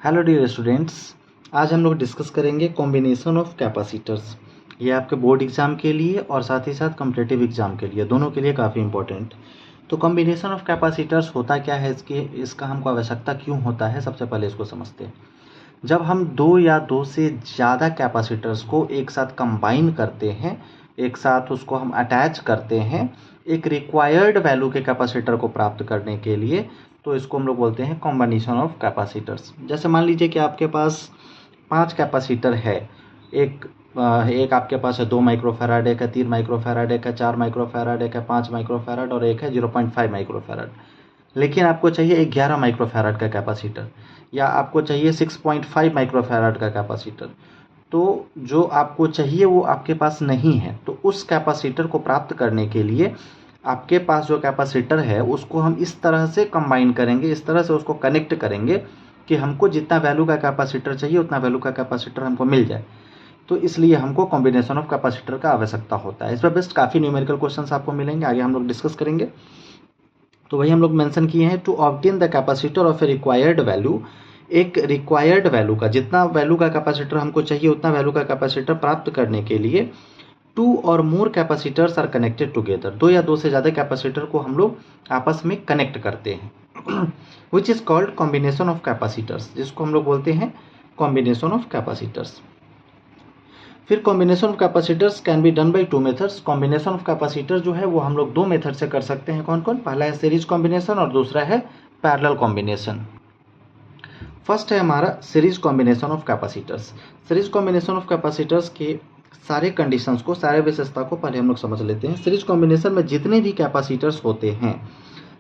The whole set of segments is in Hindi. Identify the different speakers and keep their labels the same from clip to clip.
Speaker 1: हेलो डियर स्टूडेंट्स, आज हम लोग डिस्कस करेंगे कॉम्बिनेशन ऑफ कैपेसिटर्स। ये आपके बोर्ड एग्जाम के लिए और साथ ही साथ कॉम्पिटिटिव एग्जाम के लिए, दोनों के लिए काफ़ी इंपॉर्टेंट। तो कॉम्बिनेशन ऑफ कैपेसिटर्स होता क्या है, इसका हमको आवश्यकता क्यों होता है, सबसे पहले इसको समझते हैं। जब हम दो या दो से ज़्यादा कैपेसिटर्स को एक साथ कंबाइन करते हैं, एक साथ उसको हम अटैच करते हैं एक रिक्वायर्ड वैल्यू के कैपेसिटर को प्राप्त करने के लिए, तो इसको हम लोग बोलते हैं कॉम्बिनेशन ऑफ कैपेसिटर्स। जैसे मान लीजिए कि आपके पास 5 कैपेसिटर है, एक आपके पास है 2 माइक्रोफैराड, एक है 3 माइक्रोफैराड, एक है 4 माइक्रोफैराड, एक है 5 माइक्रोफैराड और एक है 0.5 माइक्रोफैराड। लेकिन आपको चाहिए 11 माइक्रोफैराड का कैपेसिटर या आपको चाहिए 6.5 माइक्रोफैराड का कैपेसिटर। तो जो आपको चाहिए वो आपके पास नहीं है, तो उस कैपेसिटर को प्राप्त करने के लिए आपके पास जो कैपेसिटर है उसको हम इस तरह से कंबाइन करेंगे, इस तरह से उसको कनेक्ट करेंगे कि हमको जितना वैल्यू का कैपेसिटर चाहिए उतना वैल्यू का कैपेसिटर हमको मिल जाए। तो इसलिए हमको कॉम्बिनेशन ऑफ कैपेसिटर का आवश्यकता होता है। इस पर बेस्ट काफ़ी न्यूमेरिकल क्वेश्चंस आपको मिलेंगे, आगे हम लोग डिस्कस करेंगे। तो वही हम लोग मेंशन किए हैं, to obtain the capacitor of a required value. एक रिक्वायर्ड वैल्यू का, जितना वैल्यू का कैपेसिटर हमको चाहिए उतना वैल्यू का कैपेसिटर प्राप्त करने के लिए टू और मोर कैपेसिटर्स आर कनेक्टेड टुगेदर। दो या दो से ज़्यादा कैपेसिटर को हम लोग आपस में कनेक्ट करते हैं which is called combination of capacitors, जिसको हम लोग बोलते हैं कॉम्बिनेशन ऑफ कैपेसिटर्स। फिर combination of capacitors can be done by 2 methods. Combination of capacitor जो है वो हम लोग 2 मेथड से कर सकते हैं। कौन कौन? पहला है सीरीज कॉम्बिनेशन और दूसरा है पैरेलल कॉम्बिनेशन। फर्स्ट है हमारा series combination of capacitors. Series combination of capacitors के सारे कंडीशंस को, सारे विशेषता को पहले हम लोग समझ लेते हैं। सीरीज कॉम्बिनेशन में जितने भी कैपेसिटर्स होते हैं,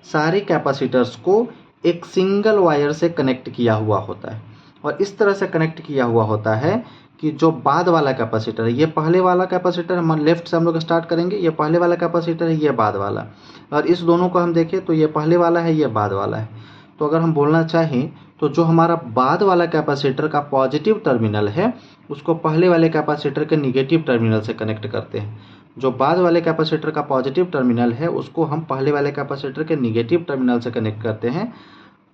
Speaker 1: सारे कैपेसिटर्स को एक सिंगल वायर से कनेक्ट किया हुआ होता है और इस तरह से कनेक्ट किया हुआ होता है कि जो बाद वाला कैपेसिटर है, ये पहले वाला कैपेसिटर, हम लेफ्ट से हम लोग स्टार्ट करेंगे, ये पहले वाला कैपेसिटर है, ये बाद वाला, और इस दोनों को हम देखें तो ये पहले वाला है, ये बाद वाला है। तो अगर हम बोलना चाहें तो जो हमारा बाद वाला कैपेसिटर का पॉजिटिव टर्मिनल है उसको पहले वाले कैपेसिटर के निगेटिव टर्मिनल से कनेक्ट करते हैं। जो बाद वाले कैपेसिटर का पॉजिटिव टर्मिनल है उसको हम पहले वाले कैपेसिटर के निगेटिव टर्मिनल से कनेक्ट करते हैं।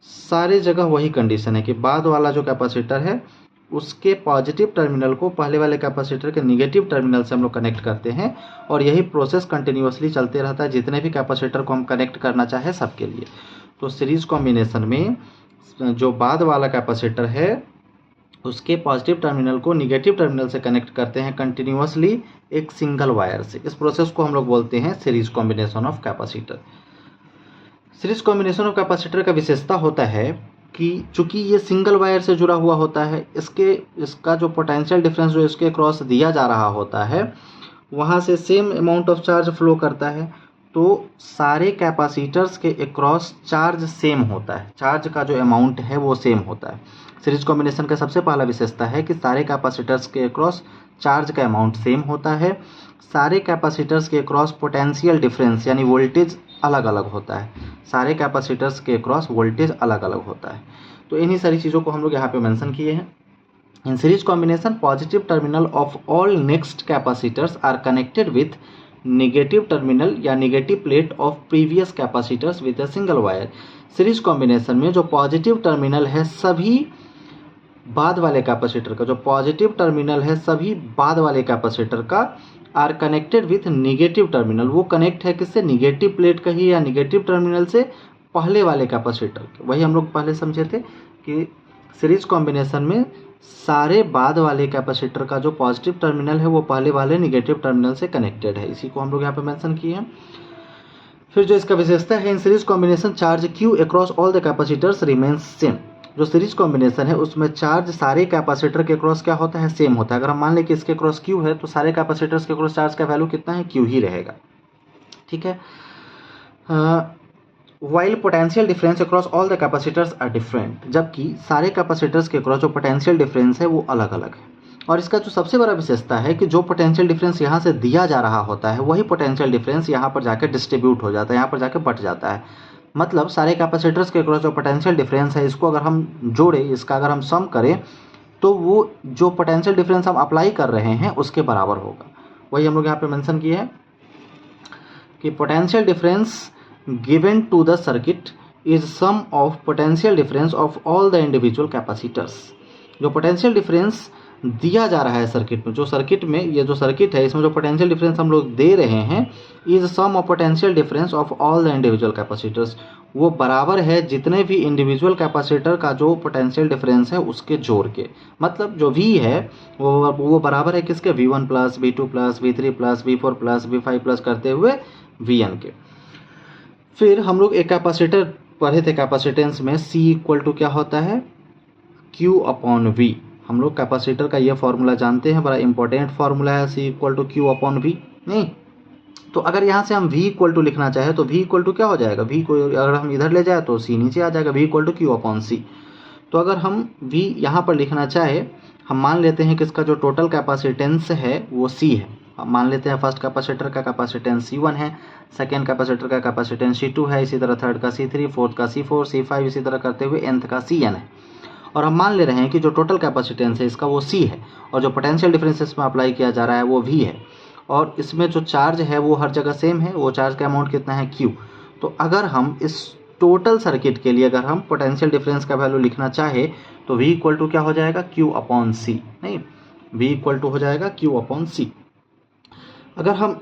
Speaker 1: सारे जगह वही कंडीशन है कि बाद वाला जो कैपेसिटर है उसके पॉजिटिव टर्मिनल को पहले वाले कैपेसिटर के निगेटिव टर्मिनल से हम लोग कनेक्ट करते हैं और यही प्रोसेस कंटिन्यूअसली चलते रहता है जितने भी कैपेसिटर को हम कनेक्ट करना चाहे सबके लिए। तो सीरीज कॉम्बिनेशन में जो बाद वाला कैपेसिटर है उसके पॉजिटिव टर्मिनल को निगेटिव टर्मिनल से कनेक्ट करते हैं कंटिन्यूअसली एक सिंगल वायर से। इस प्रोसेस को हम लोग बोलते हैं series combination of capacitor. Series combination of capacitor का विशेषता होता है कि चूंकि ये सिंगल वायर से जुड़ा हुआ होता है, इसका जो पोटेंशियल डिफरेंस जो इसके क्रॉस दिया जा रहा होता है वहाँ से same amount of charge flow करता है। तो सारे कैपेसिटर्स के अक्रॉस चार्ज सेम होता है, चार्ज का जो अमाउंट है वो सेम होता है। सीरीज कॉम्बिनेशन का सबसे पहला विशेषता है कि सारे कैपेसिटर्स के अक्रॉस चार्ज का अमाउंट सेम होता है। सारे कैपेसिटर्स के अक्रॉस पोटेंशियल डिफरेंस यानी वोल्टेज अलग अलग होता है। सारे कैपेसिटर्स के अक्रॉस वोल्टेज अलग अलग होता है। तो इन्हीं सारी चीज़ों को हम लोग यहाँ पे मेंशन किए हैं। In series combination positive terminal of all next capacitors are connected with negative terminal या negative plate of previous capacitors with a single wire. Series combination में जो पॉजिटिव टर्मिनल है सभी बाद वाले कैपेसिटर का, जो पॉजिटिव टर्मिनल है सभी बाद वाले कैपेसिटर का are connected with negative terminal. वो कनेक्ट है किससे? निगेटिव प्लेट का ही या निगेटिव टर्मिनल से पहले वाले कैपेसिटर के। वही हम लोग पहले समझे थे कि सीरीज कॉम्बिनेशन में सारे बाद वाले कैपेसिटर का जो पॉजिटिव टर्मिनल है वो पहले वाले निगेटिव टर्मिनल से कनेक्टेड है। इसी को हम लोग यहाँ पे मेंशन किए हैं। फिर जो इसका विशेषता है, इन series combination charge Q across all the capacitors remains same. जो सीरीज कॉम्बिनेशन है उसमें चार्ज सारे कैपेसिटर के क्रॉस क्या होता है? सेम होता है। अगर हम मान लें कि इसके क्रॉस क्यू है तो सारे कैपेसिटर्स के क्रॉस चार्ज का वैल्यू कितना है? क्यू ही रहेगा। ठीक है। While potential difference across all the capacitors are different, जबकि सारे कैपेसिटर्स के क्रॉस जो पोटेंशियल डिफरेंस है वो अलग अलग है। और इसका जो सबसे बड़ा विशेषता है कि जो पोटेंशियल डिफरेंस यहाँ से दिया जा रहा होता है वही पोटेंशियल डिफरेंस यहाँ पर जाकर डिस्ट्रीब्यूट हो जाता है, यहाँ पर जाकर बट जाता है। मतलब सारे कैपेसिटर्स के क्रॉस जो पोटेंशियल डिफरेंस है इसको अगर हम जोड़े, इसका अगर हम सम करें तो वो जो पोटेंशियल डिफरेंस हम अप्लाई कर रहे हैं उसके बराबर होगा। वही हम लोग यहाँ पे मेंशन किए हैं कि potential difference given to the circuit is sum of potential difference of all the individual capacitors. जो पोटेंशियल डिफरेंस दिया जा रहा है सर्किट में, जो सर्किट में ये जो सर्किट है इसमें जो पोटेंशियल डिफरेंस हम लोग दे रहे हैं, is sum of potential difference of all the individual capacitors, वो बराबर है जितने भी इंडिविजुअल कैपेसिटर का जो पोटेंशियल डिफरेंस है उसके जोड़ के। मतलब जो V है वो बराबर है किसके, V1 plus V2 plus V3 plus V4 plus V5 plus करते हुए Vn के। फिर हम लोग एक कैपेसिटर पढ़े थे, कैपेसिटेंस में C इक्वल टू क्या होता है, Q अपॉन V। हम लोग कैपेसिटर का ये फॉर्मूला जानते हैं, बड़ा इंपॉर्टेंट फॉर्मूला है, C equal to Q upon V। नहीं तो अगर यहाँ से हम V इक्वल टू लिखना चाहे तो V इक्वल टू क्या हो जाएगा, V को अगर हम इधर ले जाए तो C नीचे आ जाएगा, V equal to Q upon C। तो अगर हम V यहाँ पर लिखना चाहे, हम मान लेते हैं कि इसका जो टोटल कैपेसिटेंस है वो C है। हम मान लेते हैं फर्स्ट कैपेसिटर का कैपेसिटेंस C1 है, सेकेंड कैपेसिटर का कैपेसिटेंस C2 है, इसी तरह थर्ड का C3, फोर्थ का C4, C5 इसी तरह करते हुए nth का Cn है। और हम मान ले रहे हैं कि जो टोटल कैपेसिटेंस है इसका वो C है और जो पोटेंशियल डिफरेंस इसमें अप्लाई किया जा रहा है वो V है और इसमें जो चार्ज है वो हर जगह सेम है, वो चार्ज का अमाउंट कितना है Q। तो अगर हम इस टोटल सर्किट के लिए अगर हम पोटेंशियल डिफरेंस का वैल्यू लिखना चाहे तो V इक्वल टू क्या हो जाएगा, Q अपॉन C। नहीं, V इक्वल टू हो जाएगा Q अपॉन C। अगर हम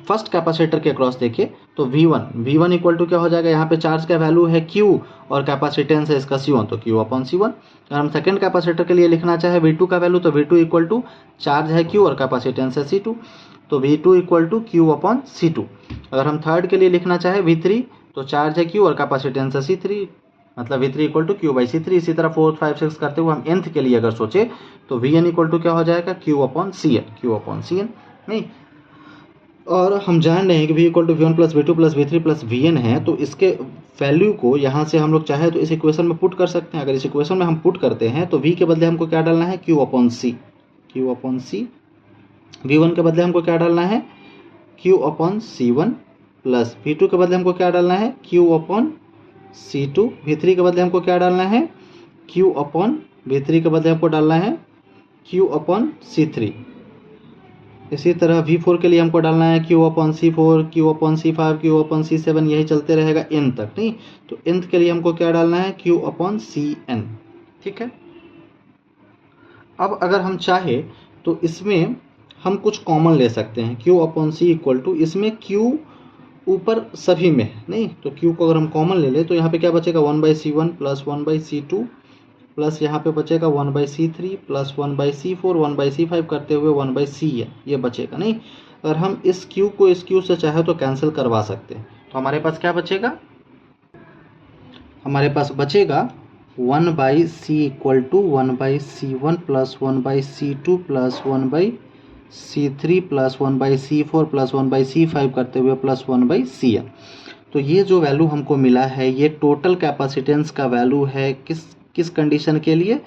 Speaker 1: फर्स्ट कैपेसिटर के अक्रॉस देखें तो V1 इक्वल टू क्या हो जाएगा, यहाँ पे चार्ज का वैल्यू है Q और कैपेसिटेंस है इसका C1 तो Q अपॉन C1। अगर हम सेकेंड कैपेसिटर के लिए लिखना चाहे V2 का वैल्यू तो V2 इक्वल टू चार्ज है Q और कैपेसिटेंस है C2 तो V2 equal to Q upon C2। अगर हम थर्ड के लिए लिखना चाहे V3 तो चार्ज है Q और कैपेसिटेंस है C3 मतलब V3 equal to Q by C3। इसी तरह 4, 5, 6 करते हुए हम nth के लिए अगर सोचे तो Vn इक्वल टू क्या हो जाएगा, Q अपॉन Cn। नहीं, और हम जान रहे हैं कि V equal to V1 plus V2 plus V3 plus Vn है, तो इसके वैल्यू को यहाँ से हम लोग चाहे तो इस इक्वेशन में पुट कर सकते हैं। अगर इस इक्वेशन में हम पुट करते हैं तो V के बदले हमको क्या डालना है, Q अपॉन C। V1 के बदले हमको क्या डालना है, Q upon C1 plus V2 के बदले हमको क्या डालना है, Q अपॉन C2। V3 के बदले हमको क्या डालना है, Q अपॉन V3 के बदले हमको डालना है Q अपॉन C3। इसी तरह V4 के लिए हमको डालना है Q upon C4, Q upon C5, Q upon C7, यही चलते रहेगा n तक। नहीं तो nth के लिए हमको क्या डालना है, Q अपॉन Cn। ठीक है, अब अगर हम चाहे तो इसमें हम कुछ कॉमन ले सकते हैं। Q upon C equal to, इसमें Q ऊपर सभी में है, नहीं तो Q को अगर हम कॉमन ले ले तो यहाँ पे क्या बचेगा, 1/C1 प्लस 1/C2 प्लस यहाँ पे बचेगा 1/C3 प्लस 1/C4 1/C5 करते हुए 1/Cn ये बचेगा। नहीं, अगर हम इस Q को इस Q से चाहे तो कैंसिल करवा सकते हैं तो हमारे पास क्या बचेगा, हमारे पास बचेगा 1/C equal to 1/C1 plus 1/C2 plus 1/C3 plus 1/C4 plus 1/C5 करते हुए प्लस 1/Cn। तो ये जो वैल्यू हमको मिला है ये टोटल कैपेसिटेंस का वैल्यू है किस कंडीशन के लिए,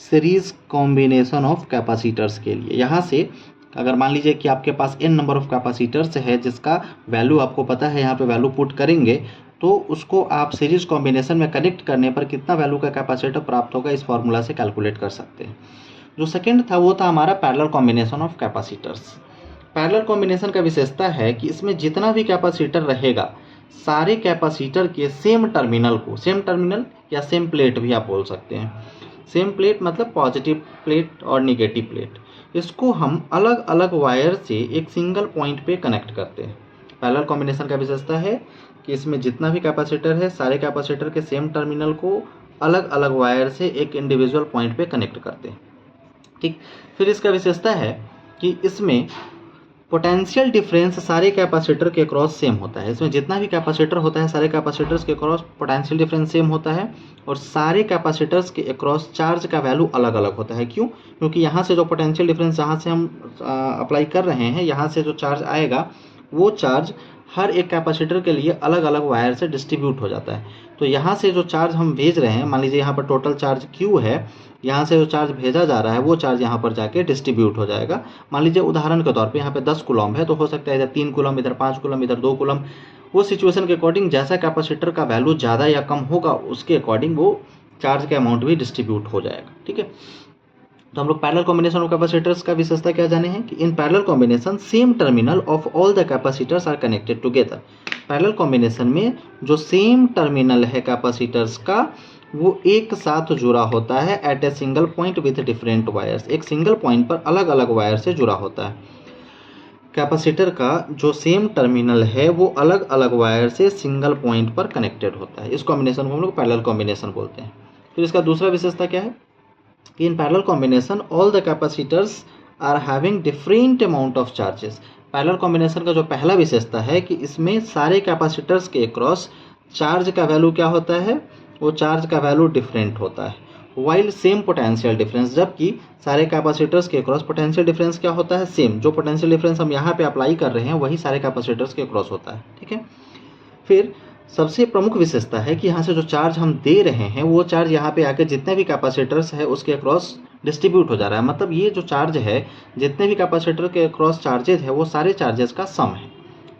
Speaker 1: सीरीज कॉम्बिनेशन ऑफ कैपेसिटर्स के लिए। यहाँ से अगर मान लीजिए कि आपके पास n नंबर ऑफ कैपेसिटर्स है जिसका वैल्यू आपको पता है, यहाँ पे वैल्यू पुट करेंगे तो उसको आप सीरीज कॉम्बिनेशन में कनेक्ट करने पर कितना वैल्यू का कैपेसिटर प्राप्त होगा इस फॉर्मूला से कैलकुलेट कर सकते हैं। जो सेकेंड था वो था हमारा parallel combination of capacitors. Parallel combination का विशेषता है कि इसमें जितना भी कैपेसिटर रहेगा सारे कैपेसिटर के सेम टर्मिनल को, सेम टर्मिनल या सेम प्लेट भी आप बोल सकते हैं, सेम प्लेट मतलब पॉजिटिव प्लेट और निगेटिव प्लेट, इसको हम अलग अलग वायर से एक सिंगल पॉइंट पे कनेक्ट करते हैं। पैरेलल कॉम्बिनेशन का विशेषता है कि इसमें जितना भी कैपेसिटर है सारे कैपेसिटर के सेम टर्मिनल को अलग अलग वायर से एक इंडिविजुअल पॉइंट पे कनेक्ट करते हैं। ठीक, फिर इसका विशेषता है कि इसमें पोटेंशियल डिफरेंस सारे कैपेसिटर के क्रॉस सेम होता है। इसमें जितना भी कैपेसिटर होता है सारे कैपेसिटर्स के क्रॉस पोटेंशियल डिफरेंस सेम होता है और सारे कैपेसिटर्स के अक्रॉस चार्ज का वैल्यू अलग अलग होता है। क्यों? क्योंकि यहाँ से जो पोटेंशियल डिफरेंस जहाँ से हम अप्लाई कर रहे हैं, यहाँ से जो चार्ज आएगा वो चार्ज हर एक कैपेसिटर के लिए अलग अलग वायर से डिस्ट्रीब्यूट हो जाता है। तो यहाँ से जो चार्ज हम भेज रहे हैं, मान लीजिए यहाँ पर टोटल चार्ज Q है, यहाँ से जो चार्ज भेजा जा रहा है वो चार्ज यहाँ पर जाके डिस्ट्रीब्यूट हो जाएगा। मान लीजिए उदाहरण के तौर पे यहाँ पे 10 कूलम है तो हो सकता है इधर 3 कूलम, इधर 5 कूलम, इधर 2 कूलम। वो सिचुएशन के अकॉर्डिंग जैसा कैपेसिटर का वैल्यू ज़्यादा या कम होगा उसके अकॉर्डिंग वो चार्ज का अमाउंट भी डिस्ट्रीब्यूट हो जाएगा। ठीक है, तो हम लोग पैरेलल कॉम्बिनेशन ऑफ कैपेसिटर्स का विशेषता क्या जाने हैं कि in parallel combination same terminal of all the capacitors are connected together. Parallel combination में जो सेम टर्मिनल है कैपेसिटर्स का वो एक साथ जुड़ा होता है at a single point with different wires, एक सिंगल पॉइंट पर अलग अलग वायर से जुड़ा होता है। कैपेसिटर का जो सेम टर्मिनल है वो अलग अलग वायर से सिंगल पॉइंट पर कनेक्टेड होता है। इस कॉम्बिनेशन को हम लोग पैरेलल कॉम्बिनेशन बोलते हैं। फिर इसका दूसरा विशेषता क्या है कि in parallel combination all the capacitors are having different amount of charges. Parallel combination का जो पहला विशेषता है कि इसमें सारे कैपेसिटर्स के अक्रॉस चार्ज का वैल्यू क्या होता है, वो चार्ज का वैल्यू डिफरेंट होता है। वाइल सेम पोटेंशियल डिफरेंस, जबकि सारे कैपेसिटर्स के अक्रॉस पोटेंशियल डिफरेंस क्या होता है, सेम। जो पोटेंशियल डिफरेंस हम यहाँ पे अप्लाई कर रहे हैं वही सारे कैपेसिटर्स के अक्रॉस होता है, ठीक है। फिर सबसे प्रमुख विशेषता है कि यहाँ से जो चार्ज हम दे रहे हैं वो चार्ज यहाँ पे आके जितने भी कैपेसिटर्स है उसके अक्रॉस डिस्ट्रीब्यूट हो जा रहा है। मतलब ये जो चार्ज है, जितने भी कैपेसिटर के अक्रॉस चार्जेज है वो सारे चार्जेस का सम है।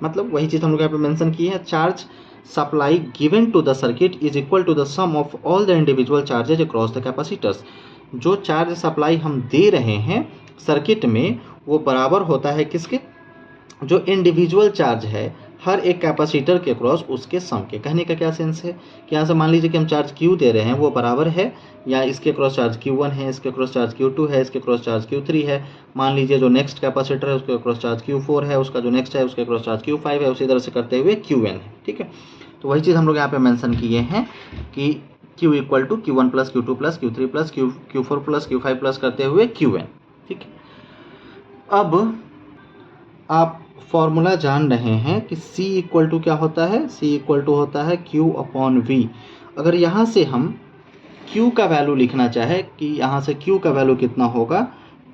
Speaker 1: मतलब वही चीज़ हम लोग यहाँ पे मेंशन की है, charge supply given to the circuit is equal to the sum of all the individual charges across the capacitors. जो चार्ज सप्लाई हम दे रहे हैं सर्किट में वो बराबर होता है किसके, जो इंडिविजुअल चार्ज है हर एक कैपेसिटर के क्रॉस उसके सम के। कहने का क्या सेंस है कि यहाँ से मान लीजिए कि हम चार्ज Q दे रहे हैं वो बराबर है, या इसके क्रॉस चार्ज Q1 है, इसके क्रॉस चार्ज Q2 है, इसके क्रॉस चार्ज Q3 है। मान लीजिए जो नेक्स्ट कैपेसिटर है उसके क्रॉस चार्ज Q4 है, उसका जो नेक्स्ट है उसके क्रॉस चार्ज Q5 है, उसी तरह से करते हुए Qn है, ठीक है। तो वही चीज़ हम लोग यहाँ पे मेंशन किए हैं कि Q equal to Q1 plus Q2 plus Q3 plus Q4 plus Q5 plus करते हुए Qn, ठीक है। अब आप फॉर्मूला जान रहे हैं कि C इक्वल टू क्या होता है, C इक्वल टू होता है Q अपॉन V। अगर यहाँ से हम Q का वैल्यू लिखना चाहे कि यहाँ से Q का वैल्यू कितना होगा,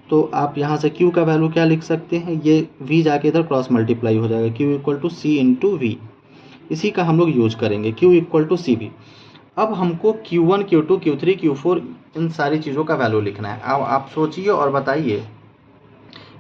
Speaker 1: तो आप यहाँ से Q का वैल्यू क्या लिख सकते हैं, ये V जाके इधर क्रॉस मल्टीप्लाई हो जाएगा, Q equal to C into V। इसी का हम लोग यूज करेंगे, Q इक्वल टू CV। अब हमको Q1 Q2 Q3 Q4 इन सारी चीज़ों का वैल्यू लिखना है। अब आप सोचिए और बताइए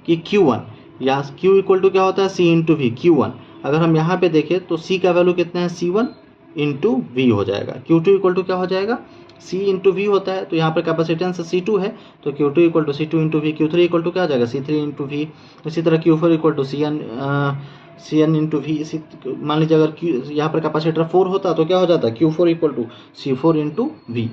Speaker 1: कि Q1 या Q इक्वल टू क्या होता है, C इंटू V। Q1 अगर हम यहाँ पे देखें तो C का वैल्यू कितना है, C1 इंटू V हो जाएगा। Q2 इक्वल टू क्या हो जाएगा, C इंटू V होता है, तो यहाँ पर कैपेसिटेंस C2 है तो Q2 equal to C2 into V। Q3 equal to क्या हो जाएगा, C3 इंटू V। इसी तरह Q4 equal to Cn into V। इसी मान लीजिए अगर यहाँ पर कैपेसिटर 4 होता तो क्या हो जाता, Q4 equal to C4 into V।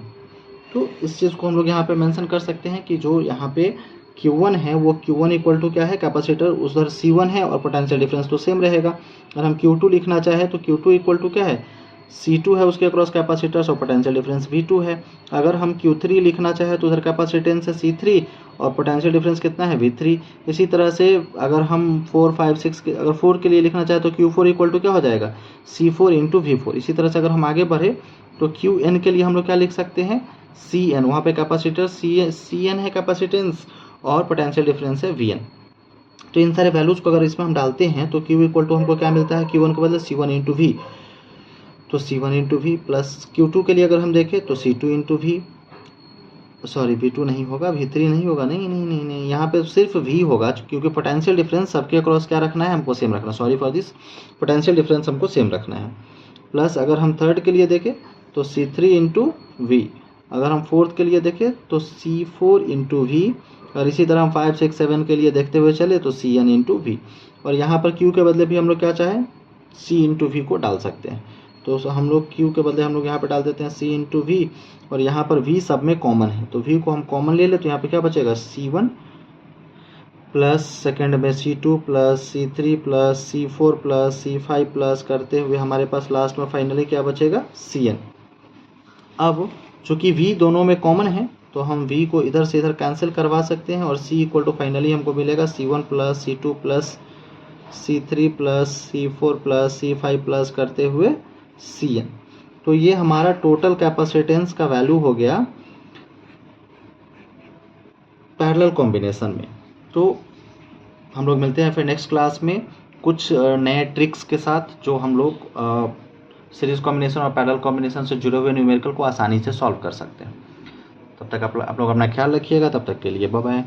Speaker 1: तो इस चीज़ को हम लोग यहाँ पे मेंशन कर सकते हैं कि जो यहाँ पे Q1 है वो Q1 इक्वल टू क्या है, कैपेसिटर उधर C1 है और पोटेंशियल डिफरेंस तो सेम रहेगा। अगर हम Q2 लिखना चाहे तो Q2 इक्वल टू क्या है, C2 है उसके अक्रॉस कैपेसिटर्स और पोटेंशियल डिफरेंस V2 है। अगर हम Q3 लिखना चाहे तो उधर कैपेसिटेंस है C3 और पोटेंशियल डिफरेंस कितना है, V3। इसी तरह से अगर हम 4 5 6 के अगर 4 के लिए लिखना चाहे तो Q4 इक्वल टू क्या हो जाएगा, C4 इंटू V4। इसी तरह से अगर हम आगे बढ़े तो Qn के लिए हम लोग क्या लिख सकते हैं, Cn। वहाँ पे कैपेसिटर Cn है कैपेसिटेंस और पोटेंशियल डिफरेंस है Vn। तो इन सारे वैल्यूज़ को अगर इसमें हम डालते हैं तो Q इक्वल टू हमको क्या मिलता है, Q1 के बदले C1 इंटू V। तो C1 into V plus Q2 के लिए अगर हम देखें तो C2 into V, sorry V2 नहीं होगा, V3 नहीं होगा, नहीं नहीं नहीं नहीं, यहाँ पे सिर्फ V होगा क्योंकि पोटेंशियल डिफरेंस सबके अक्रॉस क्या रखना है, हमको सेम रखना। Sorry for this, potential difference हमको सेम रखना है। प्लस अगर हम थर्ड के लिए देखें तो C3 इंटू V। अगर हम फोर्थ के लिए देखें तो C4 इंटू V। और इसी तरह हम 5 6 7 के लिए देखते हुए चले तो Cn इंटू V। और यहाँ पर Q के बदले भी हम लोग क्या चाहें, C इंटू V को डाल सकते हैं। तो हम लोग Q के बदले हम लोग यहाँ पर डाल देते हैं C इंटू V। और यहाँ पर V सब में कॉमन है तो V को हम कॉमन ले ले तो यहाँ पे क्या बचेगा, C1 प्लस सेकेंड में C2 plus C3 plus C4 plus C5 plus करते हुए हमारे पास लास्ट में फाइनली क्या बचेगा, Cn। अब चूँकि V दोनों में कॉमन है तो हम V को इधर से इधर कैंसिल करवा सकते हैं और C इक्वल टू फाइनली हमको मिलेगा C1 plus C2 plus C3 plus C4 plus C5 plus करते हुए Cn। तो ये हमारा टोटल कैपेसिटेंस का वैल्यू हो गया पैरेलल कॉम्बिनेशन में। तो हम लोग मिलते हैं फिर नेक्स्ट क्लास में कुछ नए ट्रिक्स के साथ जो हम लोग सीरीज कॉम्बिनेशन और पैरेलल कॉम्बिनेशन से जुड़े हुए न्यूमेरिकल को आसानी से सॉल्व कर सकते हैं। तब तक आप लोग अपना ख्याल रखिएगा। तब तक के लिए बाय बाय।